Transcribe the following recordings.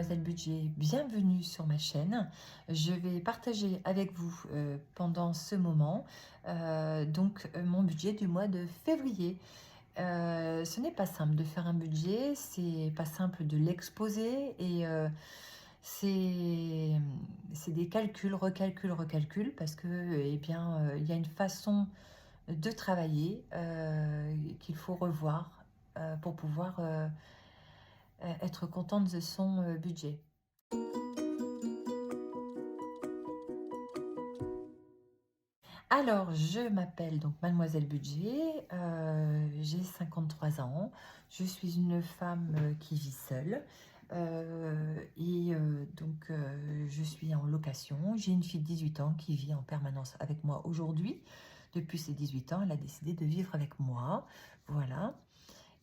Mademoiselle Budget, bienvenue sur ma chaîne. Je vais partager avec vous pendant ce moment mon budget du mois de février. Ce n'est pas simple de faire un budget, c'est pas simple de l'exposer et c'est des calculs, recalculs parce que il y a une façon de travailler qu'il faut revoir pour pouvoir être contente de son budget. Alors, je m'appelle donc Mademoiselle Budget, j'ai 53 ans, je suis une femme qui vit seule je suis en location. J'ai une fille de 18 ans qui vit en permanence avec moi aujourd'hui. Depuis ses 18 ans, elle a décidé de vivre avec moi, voilà.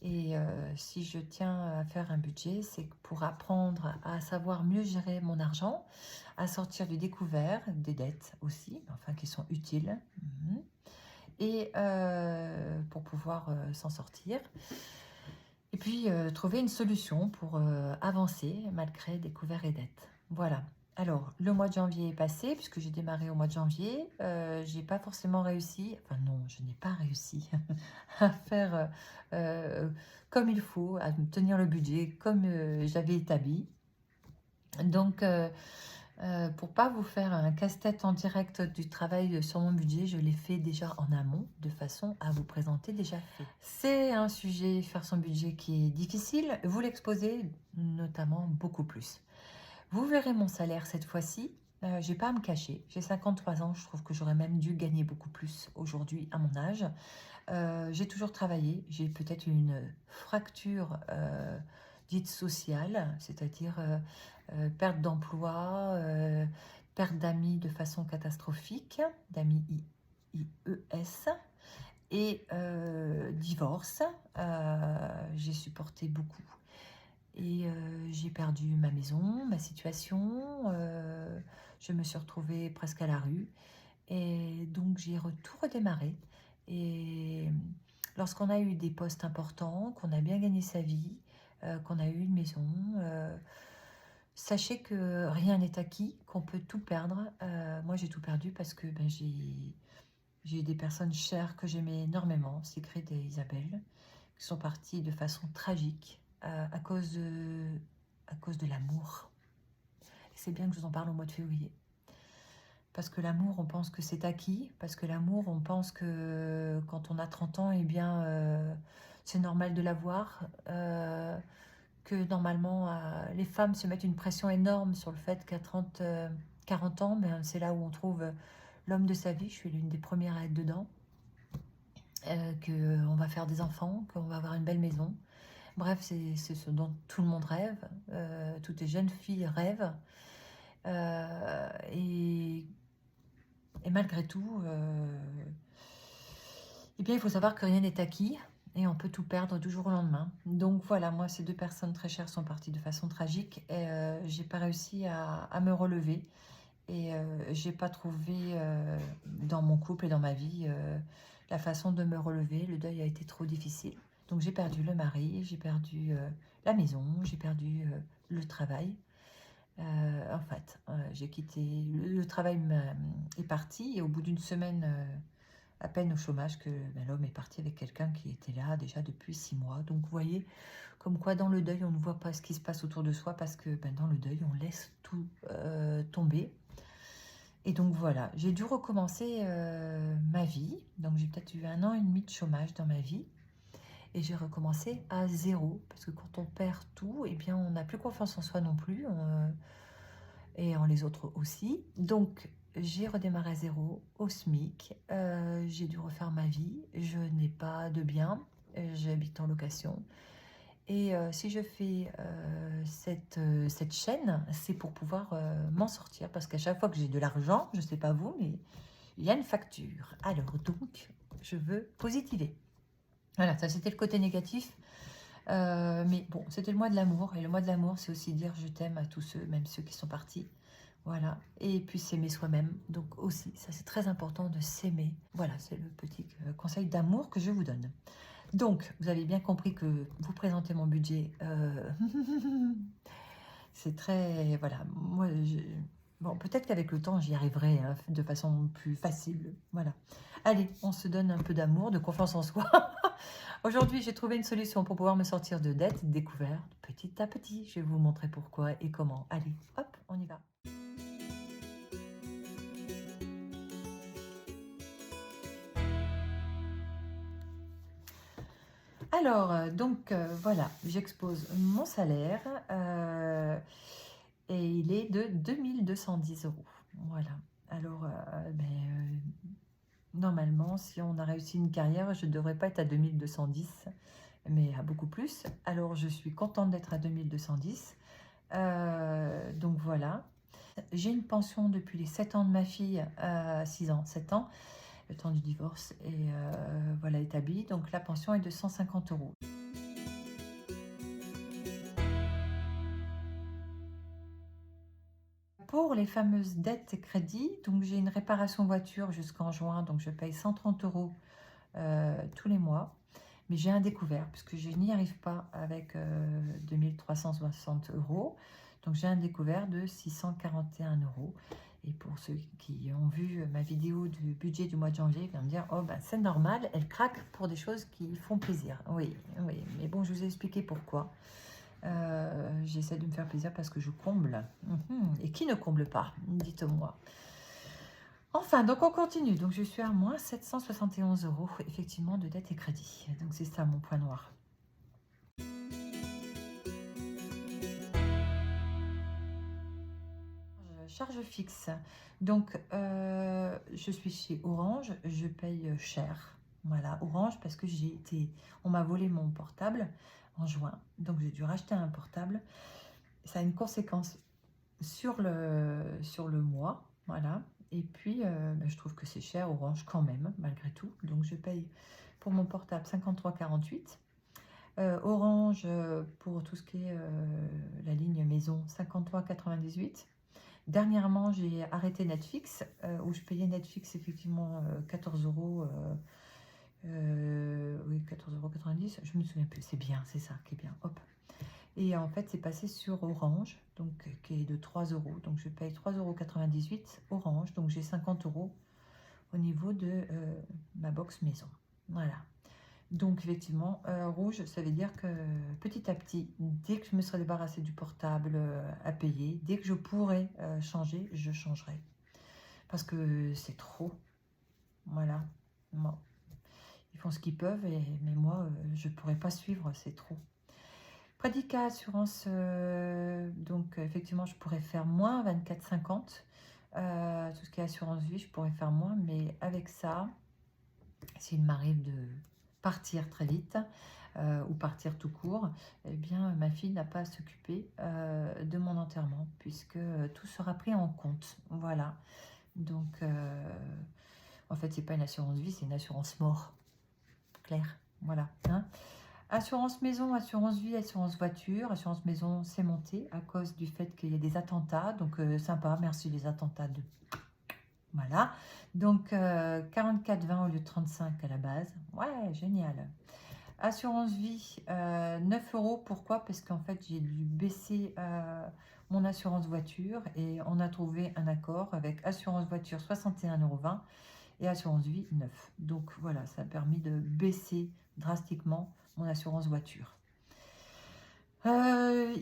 Et si je tiens à faire un budget, c'est pour apprendre à savoir mieux gérer mon argent, à sortir du découvert, des dettes aussi, enfin qui sont utiles, et pour pouvoir s'en sortir. Et puis trouver une solution pour avancer malgré découvert et dettes. Voilà. Alors, le mois de janvier est passé, puisque j'ai démarré au mois de janvier. J'ai pas forcément réussi, enfin non, je n'ai pas réussi à faire comme il faut, à me tenir le budget comme j'avais établi. Donc, pour pas vous faire un casse-tête en direct du travail sur mon budget, je l'ai fait déjà en amont, de façon à vous présenter déjà fait. C'est un sujet, faire son budget, qui est difficile. Vous l'exposez notamment beaucoup plus. Vous verrez mon salaire cette fois-ci. J'ai pas à me cacher. J'ai 53 ans. Je trouve que j'aurais même dû gagner beaucoup plus aujourd'hui à mon âge. J'ai toujours travaillé. J'ai peut-être une fracture dite sociale, c'est-à-dire perte d'emploi, perte d'amis de façon catastrophique, d'amis IES, et divorce. J'ai supporté beaucoup. Et j'ai perdu ma maison, ma situation, je me suis retrouvée presque à la rue. Et donc j'ai tout redémarré. Et lorsqu'on a eu des postes importants, qu'on a bien gagné sa vie, qu'on a eu une maison, sachez que rien n'est acquis, qu'on peut tout perdre. Moi j'ai tout perdu parce que j'ai des personnes chères que j'aimais énormément, Sigrid et Isabelle, qui sont parties de façon tragique à cause de l'amour. C'est bien que je vous en parle au mois de février. Parce que l'amour, on pense que c'est acquis. Parce que l'amour, on pense que quand on a 30 ans, c'est normal de l'avoir. Que normalement, les femmes se mettent une pression énorme sur le fait qu'à 40 ans, c'est là où on trouve l'homme de sa vie. Je suis l'une des premières à être dedans. Qu'on va faire des enfants, qu'on va avoir une belle maison. Bref, c'est ce dont tout le monde rêve. Toutes les jeunes filles rêvent. Et malgré tout, il faut savoir que rien n'est acquis et on peut tout perdre du jour au lendemain. Donc voilà, moi, ces deux personnes très chères sont parties de façon tragique et j'ai pas réussi à me relever. Et j'ai pas trouvé dans mon couple et dans ma vie la façon de me relever. Le deuil a été trop difficile. Donc j'ai perdu le mari, j'ai perdu la maison, j'ai perdu le travail. J'ai quitté, le travail est parti et au bout d'une semaine à peine au chômage que l'homme est parti avec quelqu'un qui était là déjà depuis 6 mois. Donc vous voyez, comme quoi dans le deuil on ne voit pas ce qui se passe autour de soi parce que dans le deuil on laisse tout tomber. Et donc voilà, j'ai dû recommencer ma vie. Donc j'ai peut-être eu 1 an et demi de chômage dans ma vie. Et j'ai recommencé à zéro. Parce que quand on perd tout, on n'a plus confiance en soi non plus. Et en les autres aussi. Donc j'ai redémarré à zéro, au SMIC. J'ai dû refaire ma vie. Je n'ai pas de bien. J'habite en location. Et si je fais cette chaîne, c'est pour pouvoir m'en sortir. Parce qu'à chaque fois que j'ai de l'argent, je ne sais pas vous, mais il y a une facture. Alors donc, je veux positiver. Voilà, ça c'était le côté négatif. Mais bon, c'était le mois de l'amour. Et le mois de l'amour, c'est aussi dire je t'aime à tous ceux, même ceux qui sont partis. Voilà. Et puis s'aimer soi-même. Donc aussi, ça c'est très important de s'aimer. Voilà, c'est le petit conseil d'amour que je vous donne. Donc, vous avez bien compris que vous présentez mon budget. C'est très... Voilà, moi, bon, peut-être qu'avec le temps, j'y arriverai hein, de façon plus facile. Voilà. Allez, on se donne un peu d'amour, de confiance en soi. Aujourd'hui, j'ai trouvé une solution pour pouvoir me sortir de dettes découvertes petit à petit. Je vais vous montrer pourquoi et comment. Allez, hop, on y va. Alors, voilà, j'expose mon salaire et il est de 2210 euros. Voilà. Alors, normalement, si on a réussi une carrière, je ne devrais pas être à 2210, mais à beaucoup plus. Alors, je suis contente d'être à 2210. Donc, voilà. J'ai une pension depuis les 7 ans de ma fille, 6 ans, 7 ans, le temps du divorce, et voilà, établi. Donc, la pension est de 150 euros. Pour les fameuses dettes et crédits, donc j'ai une réparation voiture jusqu'en juin, donc je paye 130 euros tous les mois. Mais j'ai un découvert, puisque je n'y arrive pas avec 2360 euros. Donc j'ai un découvert de 641 euros. Et pour ceux qui ont vu ma vidéo du budget du mois de janvier, ils vont me dire, oh ben c'est normal, elle craque pour des choses qui font plaisir. Oui, oui, mais bon, je vous ai expliqué pourquoi. J'essaie de me faire plaisir parce que je comble. Et qui ne comble pas? Dites-moi. Enfin, donc on continue. Donc je suis à moins 771 euros, effectivement, de dette et crédit. Donc c'est ça mon point noir. Charge fixe. Donc je suis chez Orange, je paye cher. Voilà, Orange parce que on m'a volé mon portable en juin. Donc j'ai dû racheter un portable. Ça a une conséquence sur le mois. Voilà. Et puis, je trouve que c'est cher, Orange, quand même, malgré tout. Donc, je paye pour mon portable 53,48. Orange, pour tout ce qui est la ligne maison, 53,98. Dernièrement, j'ai arrêté Netflix, où je payais Netflix, effectivement, 14 euros. Oui, 14,90 €. Je me souviens plus. C'est bien, c'est ça qui est bien. Hop. Et en fait, c'est passé sur Orange, donc qui est de 3 euros. Donc, je paye 3,98 € Orange. Donc, j'ai 50 euros au niveau de ma box maison. Voilà. Donc, effectivement, rouge, ça veut dire que petit à petit, dès que je me serai débarrassée du portable à payer, dès que je pourrai changer, je changerai. Parce que c'est trop. Voilà. Bon. Ils font ce qu'ils peuvent, mais moi, je ne pourrais pas suivre, c'est trop. Prédicat assurance, donc effectivement, je pourrais faire moins 24,50. Tout ce qui est assurance vie, je pourrais faire moins, mais avec ça, s'il m'arrive de partir très vite ou partir tout court, eh bien, ma fille n'a pas à s'occuper de mon enterrement, puisque tout sera pris en compte. Voilà. Donc, en fait, c'est pas une assurance vie, c'est une assurance mort. Claire. Voilà. Hein. Assurance maison, assurance vie, assurance voiture. Assurance maison, c'est monté à cause du fait qu'il y a des attentats. Donc, sympa, merci les attentats de... Voilà. Donc, 44,20 au lieu de 35 à la base. Ouais, génial. Assurance vie, 9 euros. Pourquoi? Parce qu'en fait, j'ai dû baisser mon assurance voiture et on a trouvé un accord avec assurance voiture 61,20 € et assurance vie 9. Donc, voilà, ça a permis de baisser drastiquement mon assurance voiture.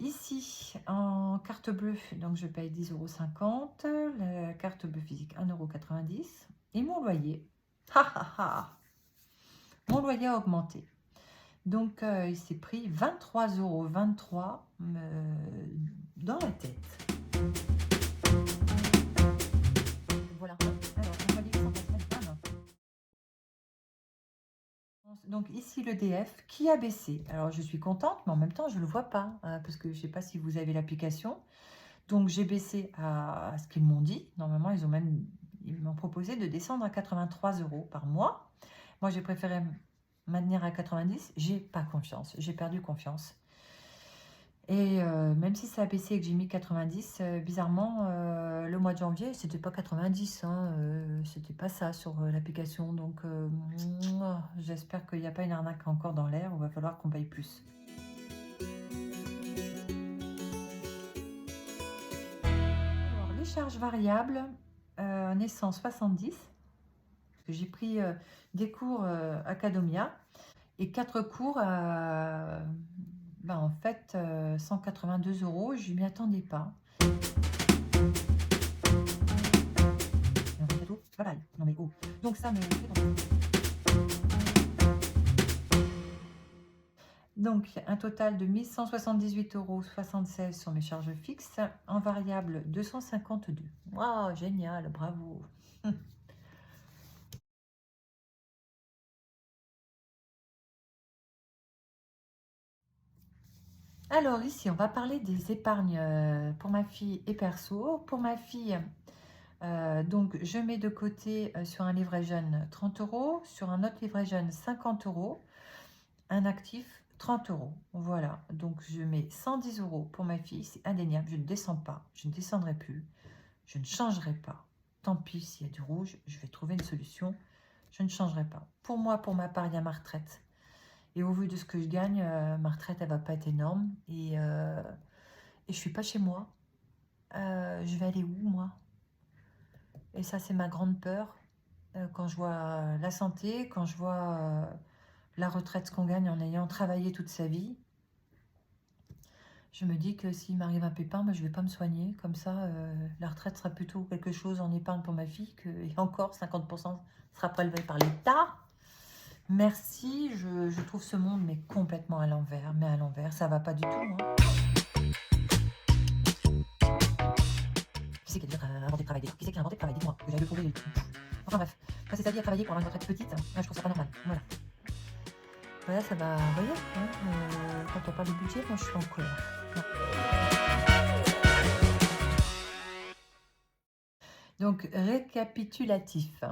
Ici, en carte bleue, donc je paye 10,50 €. La carte bleue physique, 1,90 €. Et mon loyer, mon loyer a augmenté. Donc, il s'est pris 23,23 € dans la tête. Voilà. Alors, on va dire que ça passe même. Donc ici l'EDF qui a baissé. Alors je suis contente, mais en même temps je ne le vois pas, parce que je ne sais pas si vous avez l'application. Donc j'ai baissé à ce qu'ils m'ont dit. Normalement ils m'ont proposé de descendre à 83 € par mois. Moi j'ai préféré maintenir à 90. J'ai pas confiance, j'ai perdu confiance. Et même si ça a baissé et que j'ai mis 90, bizarrement, le mois de janvier, c'était pas 90, hein, c'était pas ça sur l'application. Donc, j'espère qu'il n'y a pas une arnaque encore dans l'air, il va falloir qu'on paye plus. les charges variables, on est 170. Parce que j'ai pris des cours Academia et 4 cours à, en fait, 182 €. Je ne m'y attendais pas. C'est pas mal. Non mais oh. Donc ça me donc un total de 1 178,76 € sur mes charges fixes, en variable 252. Waouh, génial, bravo. Alors ici, on va parler des épargnes pour ma fille et perso. Pour ma fille, donc je mets de côté sur un livret jeune 30 €, sur un autre livret jeune 50 €, un actif 30 €. Voilà, donc je mets 110 € pour ma fille, c'est indéniable, je ne descends pas, je ne descendrai plus, je ne changerai pas. Tant pis s'il y a du rouge, je vais trouver une solution, je ne changerai pas. Pour moi, pour ma part, il y a ma retraite. Et au vu de ce que je gagne, ma retraite, elle va pas être énorme. Et je suis pas chez moi. Je vais aller où, moi? Et ça, c'est ma grande peur. Quand je vois la santé, quand je vois la retraite, ce qu'on gagne en ayant travaillé toute sa vie, je me dis que s'il m'arrive un pépin, moi, je ne vais pas me soigner. Comme ça, la retraite sera plutôt quelque chose en épargne pour ma fille. Et encore, 50% sera prélevé par l'État. Merci, je trouve ce monde mais complètement à l'envers. Mais à l'envers, ça va pas du tout. Hein. Qui c'est qui a inventé le travail? Qui c'est qui a inventé le travail? Dites-moi, que j'avais trouvé. Enfin bref, passer sa vie à travailler pour avoir une retraite petite, je trouve ça pas normal. Voilà. Voilà, ça va. Vous voyez, hein, quand on parle de budget, moi je suis en colère. Ouais. Donc, récapitulatif.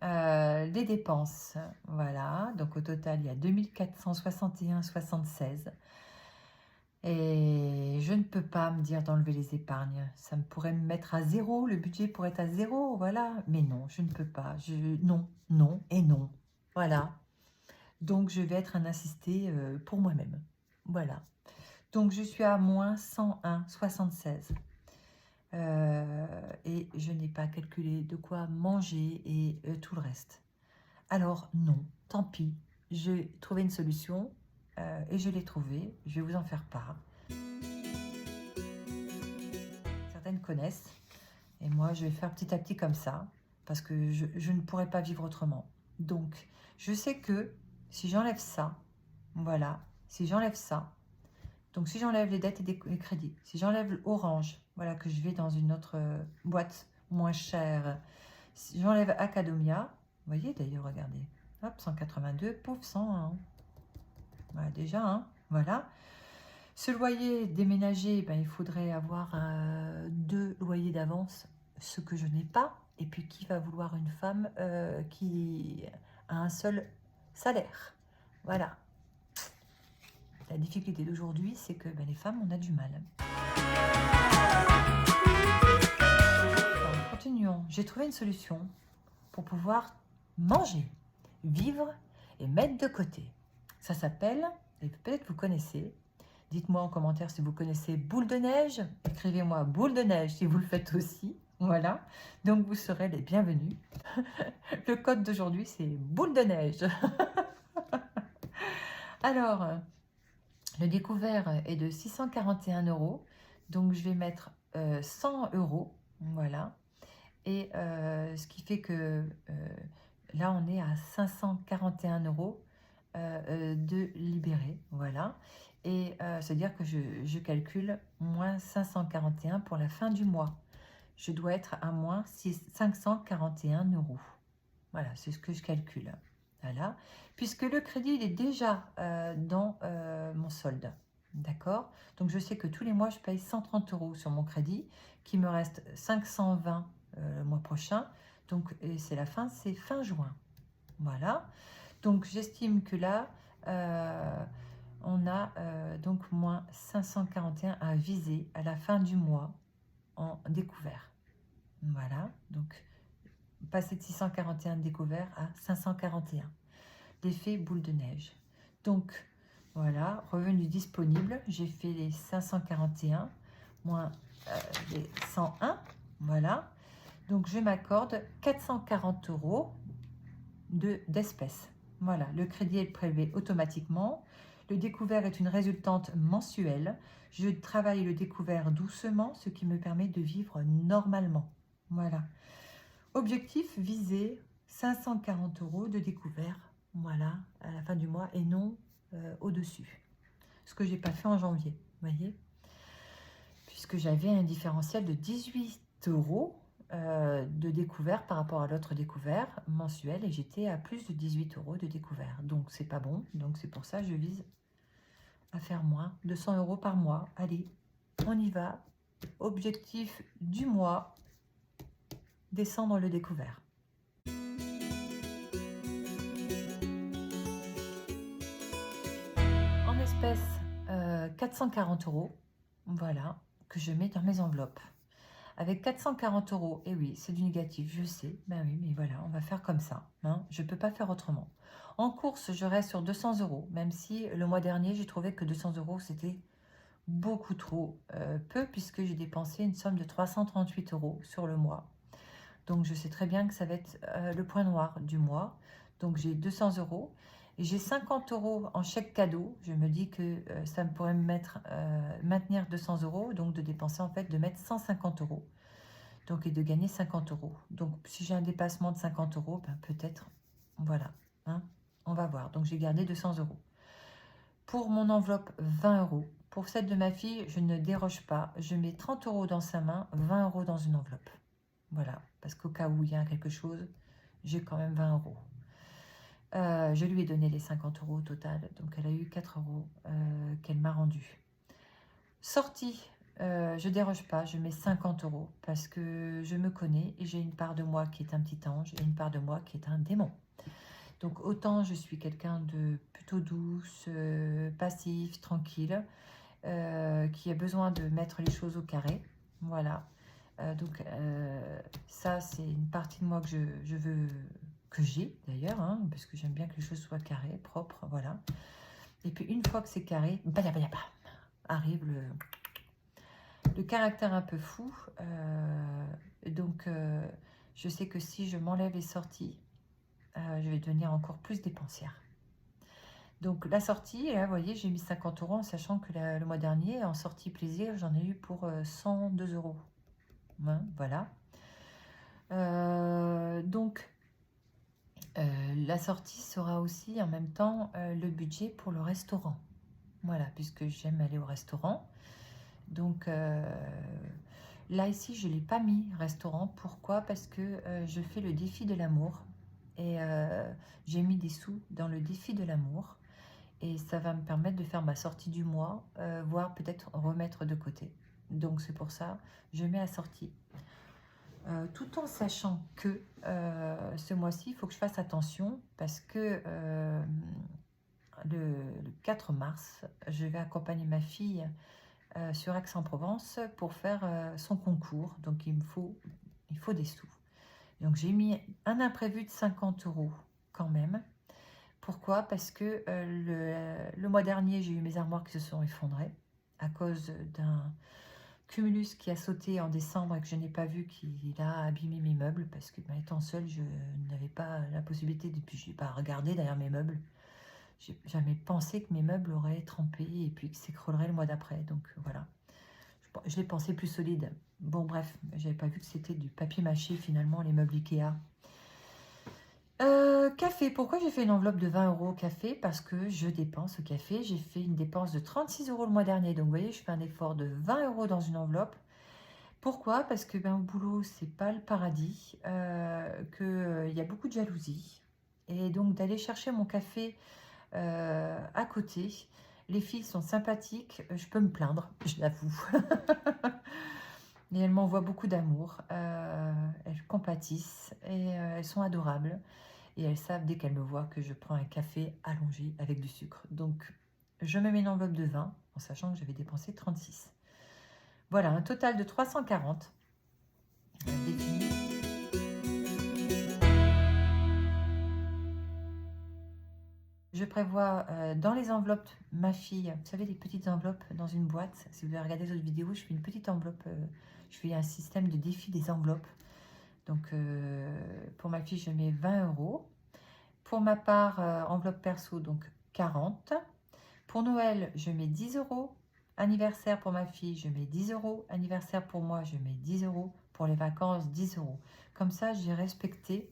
Les dépenses, voilà. Donc, au total, il y a 2461,76. Et je ne peux pas me dire d'enlever les épargnes. Ça me pourrait me mettre à zéro. Le budget pourrait être à zéro, voilà. Mais non, je ne peux pas. Non, non et non. Voilà. Donc, je vais être un assisté pour moi-même. Voilà. Donc, je suis à moins 101,76. Et je n'ai pas calculé de quoi manger et tout le reste. Alors, non, tant pis. J'ai trouvé une solution et je l'ai trouvée. Je vais vous en faire part. Certaines connaissent. Et moi, je vais faire petit à petit comme ça. Parce que je ne pourrais pas vivre autrement. Donc, je sais que si j'enlève ça, voilà, si j'enlève ça, donc si j'enlève les dettes et les crédits, si j'enlève Orange, voilà, que je vais dans une autre boîte moins chère, si j'enlève Academia, vous voyez d'ailleurs, regardez, hop, 182, pauvre 101. Voilà, déjà, hein, voilà. Ce loyer déménagé, ben, il faudrait avoir 2 loyers d'avance, ce que je n'ai pas. Et puis, qui va vouloir une femme qui a un seul salaire? Voilà. La difficulté d'aujourd'hui, c'est que ben, les femmes, on a du mal. Alors, continuons. J'ai trouvé une solution pour pouvoir manger, vivre et mettre de côté. Ça s'appelle, et peut-être vous connaissez, dites-moi en commentaire si vous connaissez boule de neige. Écrivez-moi boule de neige si vous le faites aussi. Voilà, donc vous serez les bienvenus. Le code d'aujourd'hui, c'est boule de neige. Alors, le découvert est de 641 €. Donc, je vais mettre 100 €. Voilà. Et ce qui fait que là, on est à 541 € de libéré. Voilà. Et c'est-à-dire que je calcule moins 541 pour la fin du mois. Je dois être à moins 541 €. Voilà, c'est ce que je calcule. Voilà. Puisque le crédit, il est déjà dans mon solde. D'accord? Donc, je sais que tous les mois, je paye 130 € sur mon crédit, qu'il me reste 520 le mois prochain. Donc, c'est la fin, c'est fin juin. Voilà. Donc, j'estime que là, on a donc moins 541 à viser à la fin du mois en découvert. Voilà. Donc, passer de 641 découvert à 541. L'effet boule de neige. Donc, voilà, revenu disponible. J'ai fait les 541 moins les 101. Voilà. Donc, je m'accorde 440 € d'espèces. Voilà, le crédit est prélevé automatiquement. Le découvert est une résultante mensuelle. Je travaille le découvert doucement, ce qui me permet de vivre normalement. Voilà. Objectif visé, 540 € de découvert. Voilà, à la fin du mois et non au-dessus. Ce que j'ai pas fait en janvier, vous voyez, puisque j'avais un différentiel de 18 € de découvert par rapport à l'autre découvert mensuel et j'étais à plus de 18 € de découvert. Donc, c'est pas bon. Donc, c'est pour ça que je vise à faire moins, 200 € par mois. Allez, on y va. Objectif du mois, descendre le découvert. En espèces, 440 €, voilà, que je mets dans mes enveloppes. Avec 440 €, et oui, c'est du négatif, je sais, ben oui, mais voilà, on va faire comme ça, hein, je ne peux pas faire autrement. En course, je reste sur 200 €, même si le mois dernier, j'ai trouvé que 200 €, c'était beaucoup trop peu, puisque j'ai dépensé une somme de 338 € sur le mois. Donc, je sais très bien que ça va être le point noir du mois. Donc, j'ai 200 € et j'ai 50 € en chèque cadeau. Je me dis que ça me pourrait me maintenir 200 €, donc de dépenser en fait, de mettre 150 €. Donc, et de gagner 50 €. Donc, si j'ai un dépassement de 50 €, ben, peut-être, voilà, hein, on va voir. Donc, j'ai gardé 200 €. Pour mon enveloppe, 20 €. Pour celle de ma fille, je ne déroge pas. Je mets 30 € dans sa main, 20 € dans une enveloppe. Voilà, parce qu'au cas où il y a quelque chose, j'ai quand même 20 €. Je lui ai donné les 50 € au total, donc elle a eu 4 € qu'elle m'a rendu. Sortie, je déroge pas, je mets 50 € parce que je me connais et j'ai une part de moi qui est un petit ange et une part de moi qui est un démon. Donc autant je suis quelqu'un de plutôt douce, passif, tranquille, qui a besoin de mettre les choses au carré. Voilà. Donc ça, c'est une partie de moi que je veux, que j'ai d'ailleurs, hein, parce que j'aime bien que les choses soient carrées, propres, voilà. Et puis une fois que c'est carré, arrive le caractère un peu fou. Donc je sais que si je m'enlève les sorties, je vais devenir encore plus dépensière. Donc la sortie, là, vous voyez, j'ai mis 50 € en sachant que le mois dernier, en sortie plaisir, j'en ai eu pour 102 €. Hein, voilà. Donc, la sortie sera aussi en même temps le budget pour le restaurant. Voilà, puisque j'aime aller au restaurant. Donc, là, ici, je ne l'ai pas mis restaurant. Pourquoi? Parce que je fais le défi de l'amour. Et j'ai mis des sous dans le défi de l'amour. Et ça va me permettre de faire ma sortie du mois, voire peut-être remettre de côté. Donc, c'est pour ça, je mets la sortie. Tout en sachant que ce mois-ci, il faut que je fasse attention parce que le 4 mars, je vais accompagner ma fille sur Aix-en-Provence pour faire son concours. Donc, il faut des sous. Donc, j'ai mis un imprévu de 50 € quand même. Pourquoi? Parce que le mois dernier, j'ai eu mes armoires qui se sont effondrées à cause d'un cumulus qui a sauté en décembre et que je n'ai pas vu, qu'il a abîmé mes meubles parce que étant seule, je n'avais pas la possibilité de, puis je n'ai pas regardé derrière mes meubles. J'ai jamais pensé que mes meubles auraient trempé et puis que s'écrouleraient le mois d'après. Donc voilà, je l'ai pensé plus solide. Bon bref, j'avais pas vu que c'était du papier mâché finalement, les meubles Ikea. Café, pourquoi j'ai fait une enveloppe de 20 € au café? Parce que je dépense au café. J'ai fait une dépense de 36 € le mois dernier. Donc vous voyez, je fais un effort de 20 € dans une enveloppe. Pourquoi? Parce que au boulot, c'est pas le paradis, qu'il y a beaucoup de jalousie. Et donc d'aller chercher mon café à côté, les filles sont sympathiques, je peux me plaindre, je l'avoue. Et elles m'envoient beaucoup d'amour, elles compatissent et elles sont adorables. Et elles savent dès qu'elles me voient que je prends un café allongé avec du sucre. Donc je me mets une enveloppe de 20 en sachant que j'avais dépensé 36. Voilà, un total de 340 défini. Je prévois dans les enveloppes, ma fille, vous savez, les petites enveloppes dans une boîte. Si vous avez regardé d'autres vidéos, je fais une petite enveloppe, Je fais un système de défi des enveloppes. Donc, pour ma fille, je mets 20 €. Pour ma part, enveloppe perso, donc 40. Pour Noël, je mets 10 €. Anniversaire pour ma fille, je mets 10 €. Anniversaire pour moi, je mets 10 €. Pour les vacances, 10 €. Comme ça, j'ai respecté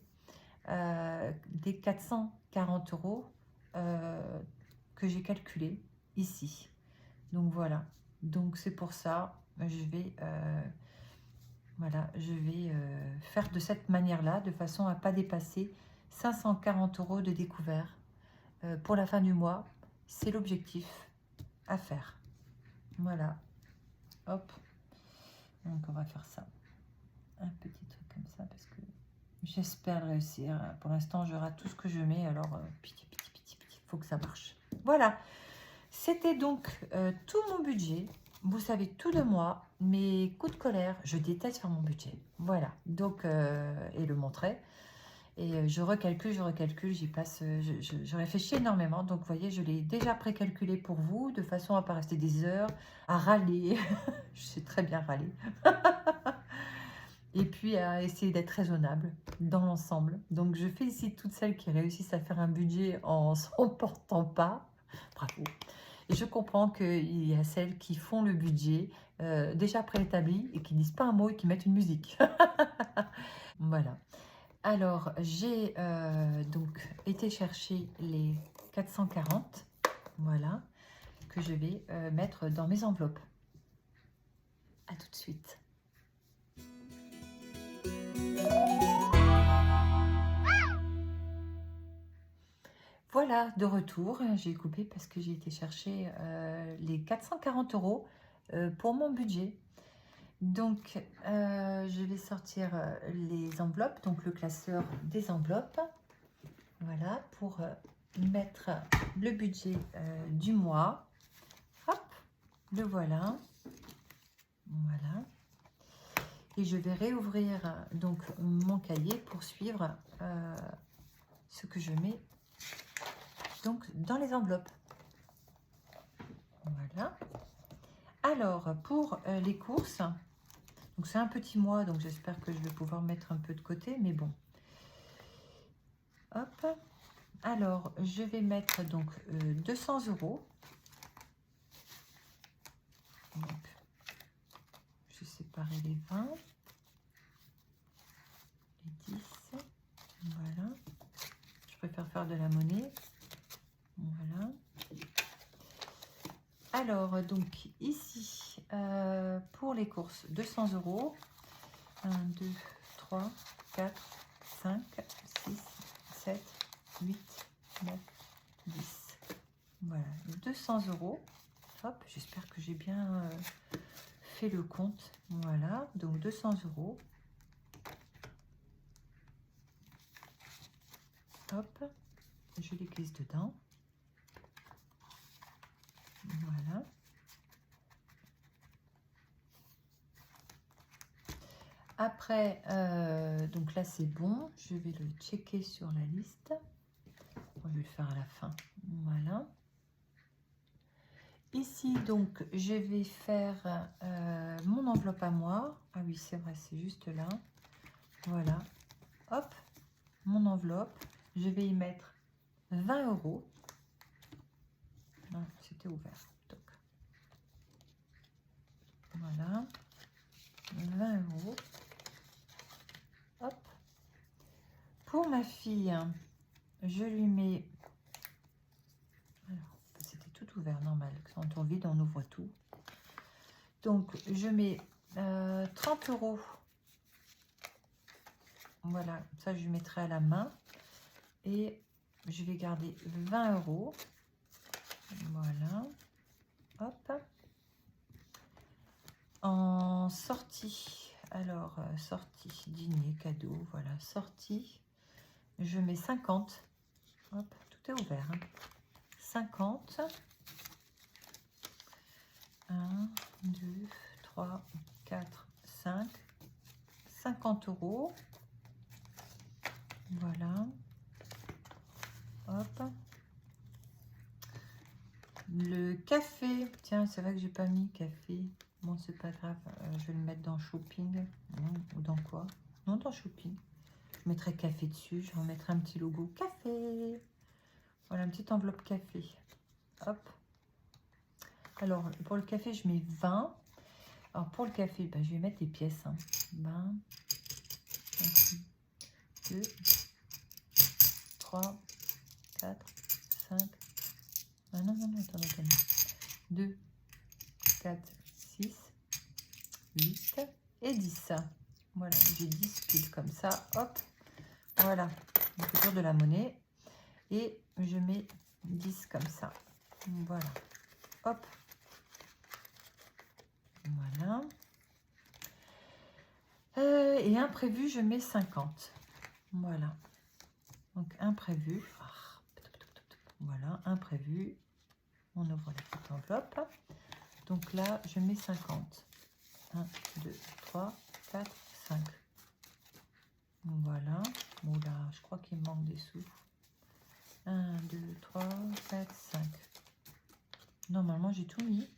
des 440 € que j'ai calculé ici. Donc voilà. Donc c'est pour ça, je vais faire de cette manière-là, de façon à ne pas dépasser 540 € de découvert pour la fin du mois. C'est l'objectif à faire. Voilà. Hop. Donc on va faire ça. Un petit truc comme ça parce que j'espère réussir. Pour l'instant, je rate tout ce que je mets. Alors, pitié, il faut que ça marche. Voilà. C'était donc tout mon budget. Vous savez tout de moi. Mes coups de colère. Je déteste faire mon budget. Voilà. Donc, et le montrer. Et je recalcule, j'y passe, je réfléchis énormément. Donc, vous voyez, je l'ai déjà précalculé pour vous, de façon à ne pas rester des heures, à râler. Je sais très bien râler. Et puis, à essayer d'être raisonnable dans l'ensemble. Donc, je félicite toutes celles qui réussissent à faire un budget en s'en portant pas. Bravo. Et je comprends qu'il y a celles qui font le budget déjà préétabli et qui ne disent pas un mot et qui mettent une musique. Voilà. Alors, j'ai donc été chercher les 440, voilà, que je vais mettre dans mes enveloppes. À tout de suite. Voilà, de retour. J'ai coupé parce que j'ai été chercher les 440 € pour mon budget. Donc, je vais sortir les enveloppes, donc le classeur des enveloppes. Voilà, pour mettre le budget du mois. Hop, le voilà. Voilà. Et je vais réouvrir donc mon cahier pour suivre ce que je mets donc dans les enveloppes. Voilà. Alors, pour les courses, donc c'est un petit mois, donc j'espère que je vais pouvoir mettre un peu de côté, mais bon. Hop. Alors, je vais mettre donc 200 €. Donc, je séparer les 20, les 10, voilà. Je préfère faire de la monnaie. Voilà. Alors, donc ici, pour les courses, 200 €. 1, 2, 3, 4, 5, 6, 7, 8, 9, 10. Voilà, 200 €. Hop, j'espère que j'ai bien fait le compte. Voilà, donc 200 €. Hop, je les glisse dedans. Voilà. Après, donc là c'est bon. Je vais le checker sur la liste. Je vais le faire à la fin. Voilà. Ici, donc, je vais faire mon enveloppe à moi. Ah oui, c'est vrai, c'est juste là. Voilà. Hop, mon enveloppe. Je vais y mettre 20 €. Non, c'était ouvert. Donc, voilà. 20 €. Hop. Pour ma fille, je lui mets... Alors, c'était tout ouvert, normal. Quand on vide, on ouvre tout. Donc, je mets 30 €. Voilà, ça, je mettrai à la main. Et je vais garder 20 €. Voilà. Hop. En sortie, alors sortie, dîner, cadeau, voilà, sortie, je mets 50. Hop, tout est ouvert. Hein. 50. 1, 2, 3, 4, 5. 50 €. Voilà. Hop. Le café, tiens, c'est vrai que j'ai pas mis café. Bon, c'est pas grave. Je vais le mettre dans shopping. Non, ou dans quoi? Non, dans shopping. Je mettrai café dessus. Je remettrai un petit logo café. Voilà, une petite enveloppe café. Hop. Alors, pour le café, je mets 20. Alors, pour le café, ben, je vais mettre les pièces. Hein. 20. 2, 3, 4, 5. Ah non, attendez. 2, 4, 6, 8 et 10. Voilà, j'ai 10 piles comme ça. Hop. Voilà, une coupure de la monnaie. Et je mets 10 comme ça. Voilà. Hop. Voilà. Et imprévu, je mets 50. Voilà. Donc, imprévu. Voilà, imprévu. On ouvre la petite enveloppe. Donc là, je mets 50. 1, 2, 3, 4, 5. Voilà. Oula, je crois qu'il me manque des sous. 1, 2, 3, 4, 5. Normalement, j'ai tout mis.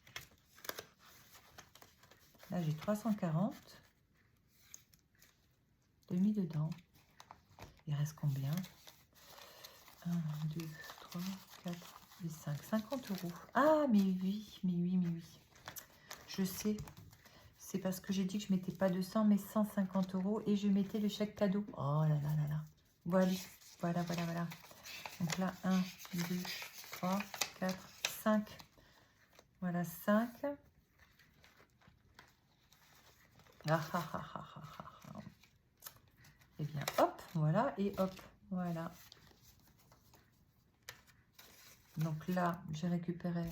Là, j'ai 340 de mis dedans. Il reste combien? 1, 2, 3, 4 et 5. 50 €. Ah, mais oui. Je sais. C'est parce que j'ai dit que je ne mettais pas 200, mais 150 € et je mettais le chèque cadeau. Oh là là. Voilà. Donc là, 1, 2, 3, 4, 5. Voilà, 5. Et bien, hop, voilà, et hop, voilà. Donc là, j'ai récupéré,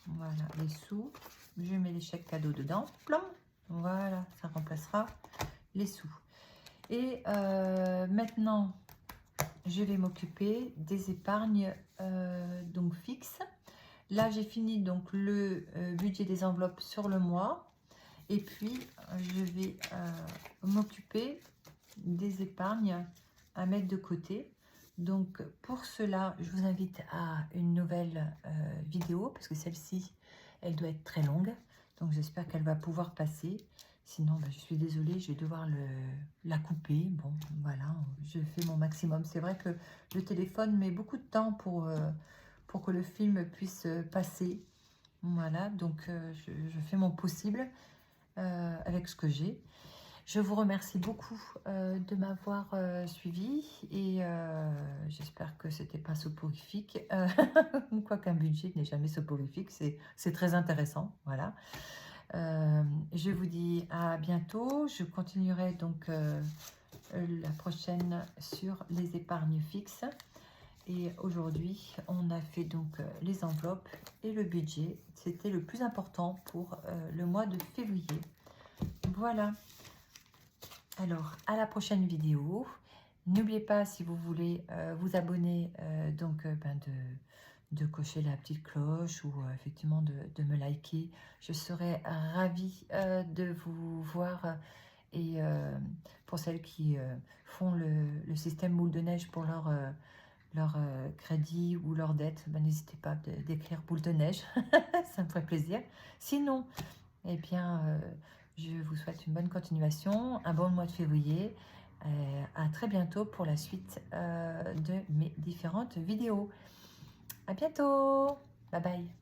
voilà, les sous. Je mets les chèques cadeaux dedans. Plom. Voilà, ça remplacera les sous. Et maintenant, je vais m'occuper des épargnes donc fixes. Là, j'ai fini donc le budget des enveloppes sur le mois. Et puis, je vais m'occuper des épargnes à mettre de côté. Donc, pour cela, je vous invite à une nouvelle vidéo, parce que celle-ci, elle doit être très longue. Donc, j'espère qu'elle va pouvoir passer. Sinon, je suis désolée, je vais devoir la couper. Bon, voilà, je fais mon maximum. C'est vrai que le téléphone met beaucoup de temps pour que le film puisse passer. Voilà, donc je fais mon possible avec ce que j'ai. Je vous remercie beaucoup de m'avoir suivi et j'espère que c'était pas soporifique. Quoiqu'un budget n'est jamais soporifique, c'est très intéressant. Voilà. Je vous dis à bientôt. Je continuerai donc la prochaine sur les épargnes fixes. Et aujourd'hui, on a fait donc les enveloppes et le budget. C'était le plus important pour le mois de février. Voilà. Alors, à la prochaine vidéo. N'oubliez pas, si vous voulez vous abonner, de cocher la petite cloche ou effectivement de me liker. Je serai ravie de vous voir. Et pour celles qui font le système boule de neige pour leur crédit ou leur dette, n'hésitez pas d'écrire boule de neige. Ça me ferait plaisir. Sinon, eh bien, je vous souhaite une bonne continuation, un bon mois de février. À très bientôt pour la suite de mes différentes vidéos. À bientôt. Bye bye.